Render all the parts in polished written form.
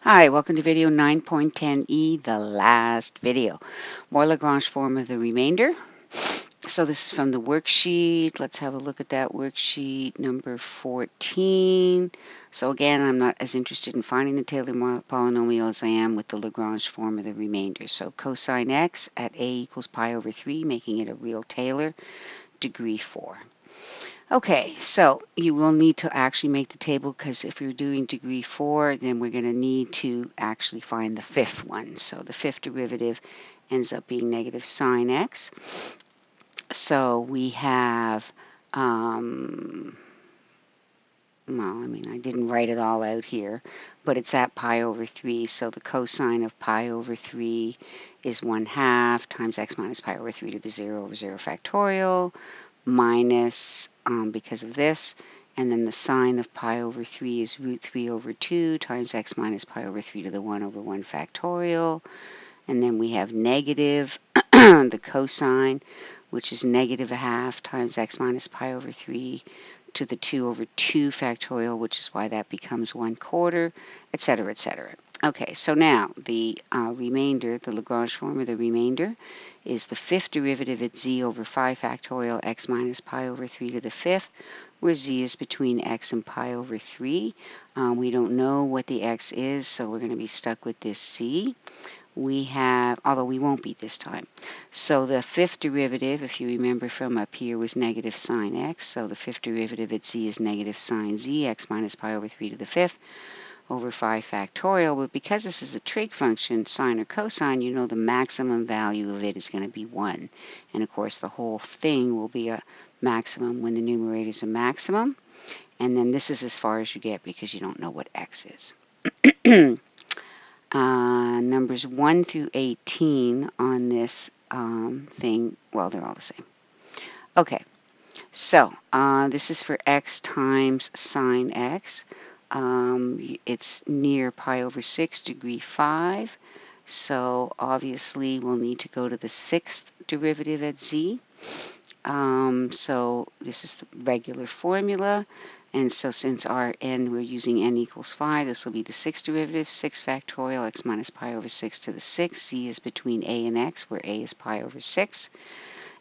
Hi, welcome to video 9.10e, the last video. More Lagrange form of the remainder. So this is from the worksheet. Let's have a look at that worksheet number 14. So again, I'm not as interested in finding the Taylor polynomial as I am with the Lagrange form of the remainder. So cosine x at a equals pi over 3, making it a real Taylor, degree 4. Okay, so you will need to actually make the table because if you're doing degree 4, then we're going to need to actually find the fifth one. So the fifth derivative ends up being negative sine x. So we have, I didn't write it all out here, but it's at pi over 3. So the cosine of pi over 3 is 1/2 times x minus pi over 3 to the 0 over 0 factorial minus, because of this, and then the sine of pi over 3 is root 3 over 2 times x minus pi over 3 to the 1 over 1 factorial. And then we have negative the cosine, which is negative 1/2 times x minus pi over 3 to the 2 over 2 factorial, which is why that becomes 1/4, etc., etc. Okay, so now the remainder, the Lagrange form of the remainder, is the fifth derivative at z over 5 factorial x minus pi over 3 to the fifth, where z is between x and pi over 3. We don't know what the x is, so we're going to be stuck with this z. We have, although we won't be this time. So the fifth derivative, if you remember from up here, was negative sine x. So the fifth derivative at z is negative sine z, x minus pi over 3 to the fifth over 5 factorial. But because this is a trig function, sine or cosine, you know the maximum value of it is going to be 1. And of course, the whole thing will be a maximum when the numerator is a maximum. And then this is as far as you get because you don't know what x is. Numbers 1 through 18 on this thing, well, they're all the same. Okay, so this is for x times sine x. It's near pi over 6, degree 5. So obviously we'll need to go to the sixth derivative at z. So this is the regular formula. And so since our n, we're using n equals 5, this will be the sixth derivative, 6 factorial, x minus pi over 6 to the 6. Z is between a and x, where a is pi over 6.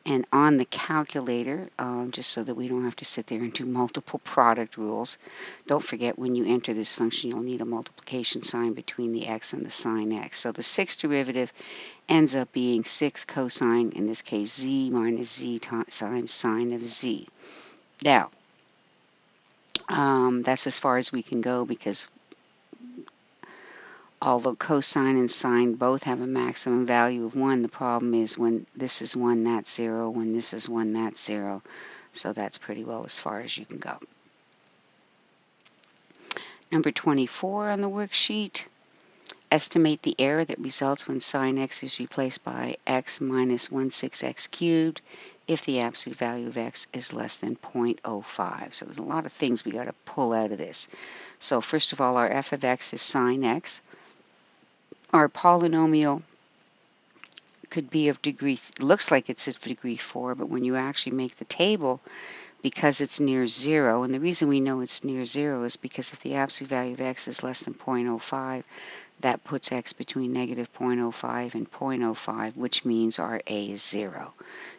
And on the calculator, just so that we don't have to sit there and do multiple product rules, don't forget when you enter this function, you'll need a multiplication sign between the x and the sine x. So the sixth derivative ends up being 6 cosine, in this case z minus z times sine of z. Now, that's as far as we can go because although cosine and sine both have a maximum value of 1, the problem is when this is 1, that's 0. When this is 1, that's 0. So that's pretty well as far as you can go. Number 24 on the worksheet. Estimate the error that results when sine x is replaced by x minus 1/6x cubed if the absolute value of x is less than 0.05. So there's a lot of things we got to pull out of this. So first of all, our f of x is sine x. Our polynomial could be of degree, looks like it's of degree 4, but when you actually make the table, because it's near 0, and the reason we know it's near 0 is because if the absolute value of x is less than 0.05, that puts x between negative 0.05 and 0.05, which means our a is 0.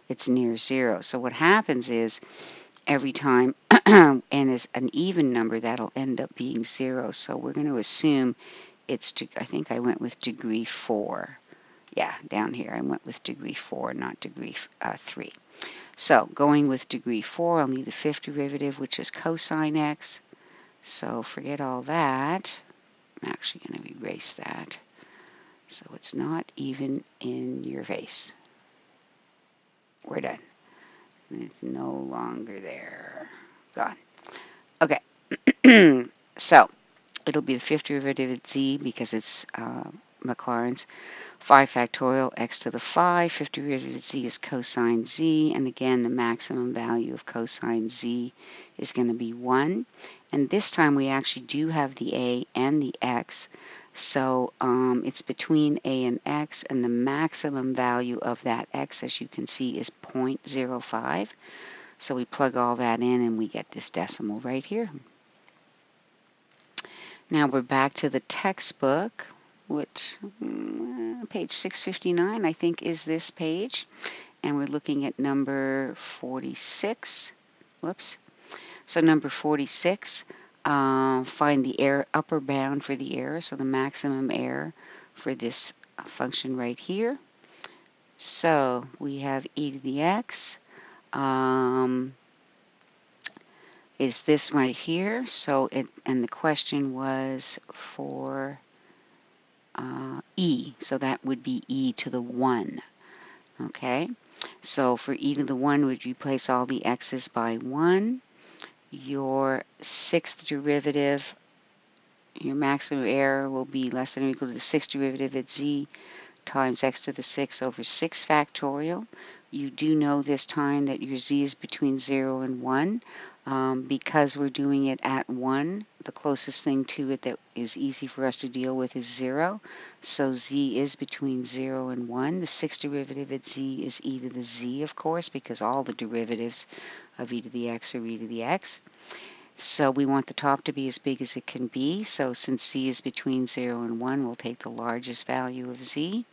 It's near 0. So what happens is every time n is an even number, that'll end up being 0. So we're going to assume it's, I think I went with degree 4. Yeah, down here I went with degree 4, not degree 3. So going with degree 4, I'll need the fifth derivative, which is cosine x. So forget all that. I'm actually going to erase that so it's not even in your face. We're done. It's no longer there. Gone. Okay. So it'll be the fifth derivative at z because it's Maclaurin's 5 factorial x to the 5. Fifth derivative at z is cosine z. And again, the maximum value of cosine z is going to be 1. And this time we actually do have the a and the x. So it's between a and x. And the maximum value of that x, as you can see, is 0.05. So we plug all that in and we get this decimal right here. Now we're back to the textbook, which page 659, I think, is this page. And we're looking at number 46. Whoops. So number 46, find the error upper bound for the error, so the maximum error for this function right here. So we have e to the x is this right here. So and the question was for e, so that would be e to the 1. Okay, so for e to the 1, would replace all the x's by 1. Your sixth derivative, your maximum error will be less than or equal to the sixth derivative at z times x to the 6 over 6 factorial. You do know this time that your z is between 0 and 1. Because we're doing it at 1, the closest thing to it that is easy for us to deal with is 0. So z is between 0 and 1. The sixth derivative at z is e to the z, of course, because all the derivatives of e to the x are e to the x. So we want the top to be as big as it can be. So since z is between 0 and 1, we'll take the largest value of z.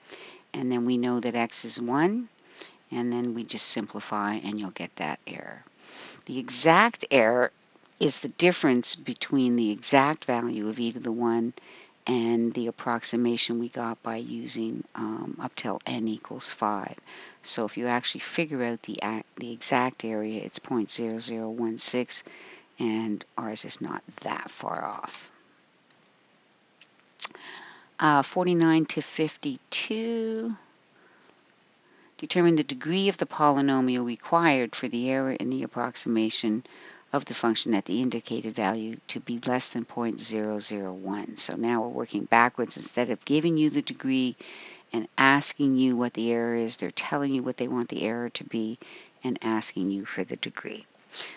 And then we know that x is 1. And then we just simplify and you'll get that error. The exact error is the difference between the exact value of e to the 1 and the approximation we got by using up till n equals 5. So if you actually figure out the exact area, it's 0.0016. And ours is not that far off. 49 to 52. Determine the degree of the polynomial required for the error in the approximation of the function at the indicated value to be less than 0.001. So now we're working backwards. Instead of giving you the degree and asking you what the error is, they're telling you what they want the error to be and asking you for the degree.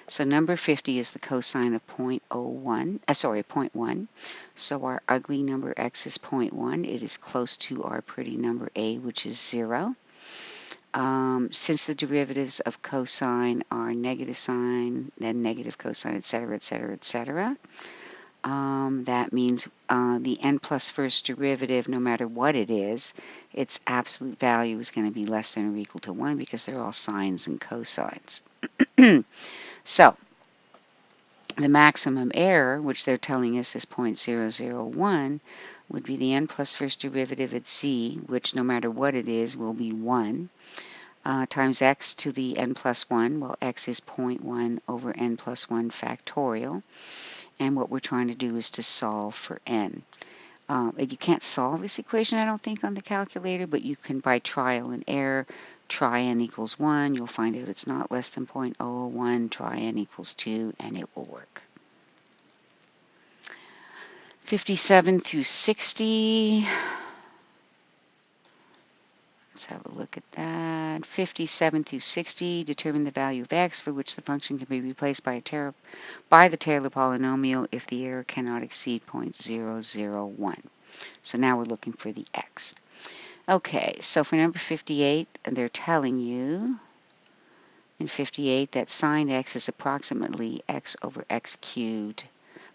So number 50 is the cosine of 0.1. So our ugly number x is 0.1. It is close to our pretty number a, which is 0. Since the derivatives of cosine are negative sine, then negative cosine, etc., etc., etc., that means the n plus first derivative, no matter what it is, its absolute value is going to be less than or equal to 1 because they're all sines and cosines. So the maximum error, which they're telling us is 0.001, would be the n plus first derivative at z, which no matter what it is will be 1, times x to the n plus 1. Well, x is 0.1 over n plus 1 factorial. And what we're trying to do is to solve for n. You can't solve this equation, I don't think, on the calculator, but you can, by trial and error, try n equals 1. You'll find out it's not less than 0.001. Try n equals 2, and it will work. 57 through 60. Let's have a look at that. 57 through 60, determine the value of x for which the function can be replaced by the Taylor polynomial if the error cannot exceed 0.001. So now we're looking for the x. Okay, so for number 58, they're telling you in 58 that sine x is approximately x over x cubed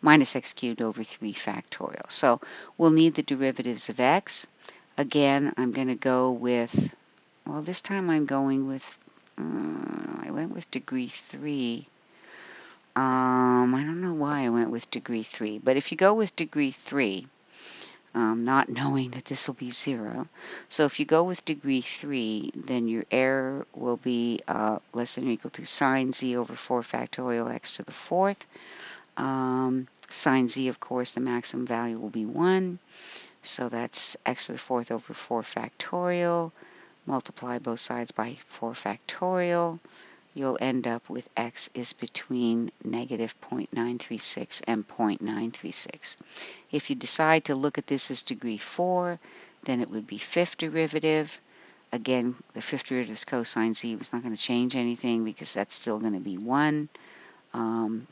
minus x cubed over 3 factorial. So we'll need the derivatives of x. Again, I'm going to go with, well, this time I'm going with, I went with degree 3. I don't know why I went with degree 3, but if you go with degree 3, not knowing that this will be 0, so if you go with degree 3, then your error will be less than or equal to sine z over 4 factorial x to the 4th. Sine z, of course, the maximum value will be 1. So that's x to the 4th over 4 factorial. Multiply both sides by 4 factorial. You'll end up with x is between negative 0.936 and 0.936. If you decide to look at this as degree 4, then it would be fifth derivative. Again, the fifth derivative is cosine z. It's not going to change anything because that's still going to be 1. And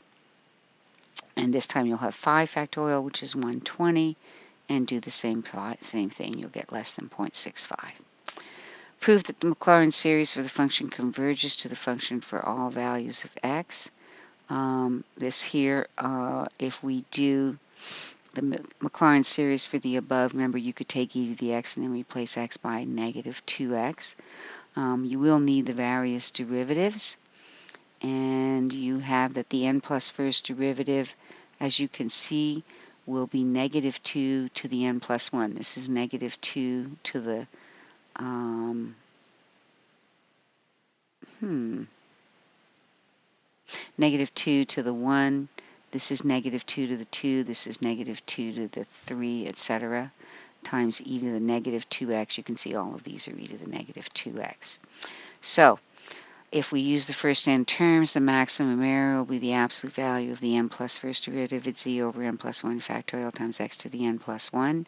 this time you'll have 5 factorial, which is 120. And do the same thing, you'll get less than 0.65. Prove that the Maclaurin series for the function converges to the function for all values of x. This here, if we do the Maclaurin series for the above, remember you could take e to the x and then replace x by negative 2x. You will need the various derivatives, and you have that the n plus first derivative, as you can see, will be negative 2 to the n plus 1. This is negative 2 to the negative 2 to the 1. This is negative 2 to the 2. This is negative 2 to the 3, etc. times e to the negative 2x. You can see all of these are e to the negative 2x. So if we use the first n terms, the maximum error will be the absolute value of the n plus first derivative at z over n plus 1 factorial times x to the n plus 1.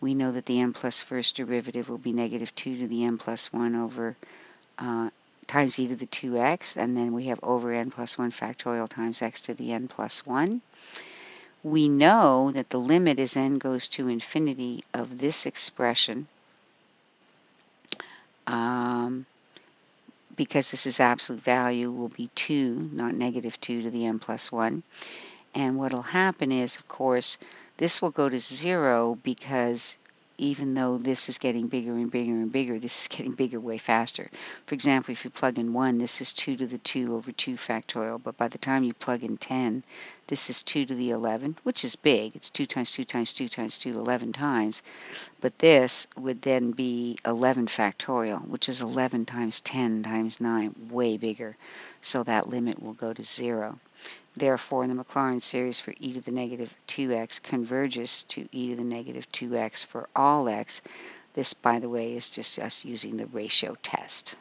We know that the n plus first derivative will be negative 2 to the n plus 1 over times e to the 2x, and then we have over n plus 1 factorial times x to the n plus 1. We know that the limit as n goes to infinity of this expression, because this is absolute value, will be 2, not negative 2 to the n plus 1. And what will happen is, of course, this will go to 0 because even though this is getting bigger and bigger and bigger, this is getting bigger way faster. For example, if you plug in 1, this is 2 to the 2 over 2 factorial. But by the time you plug in 10, this is 2 to the 11, which is big. It's 2 times 2 times 2 times 2, 11 times. But this would then be 11 factorial, which is 11 times 10 times 9, way bigger. So that limit will go to 0. Therefore, the Maclaurin series for e to the negative 2x converges to e to the negative 2x for all x. This, by the way, is just us using the ratio test.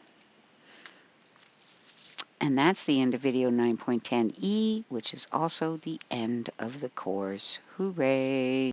And that's the end of video 9.10e, which is also the end of the course. Hooray!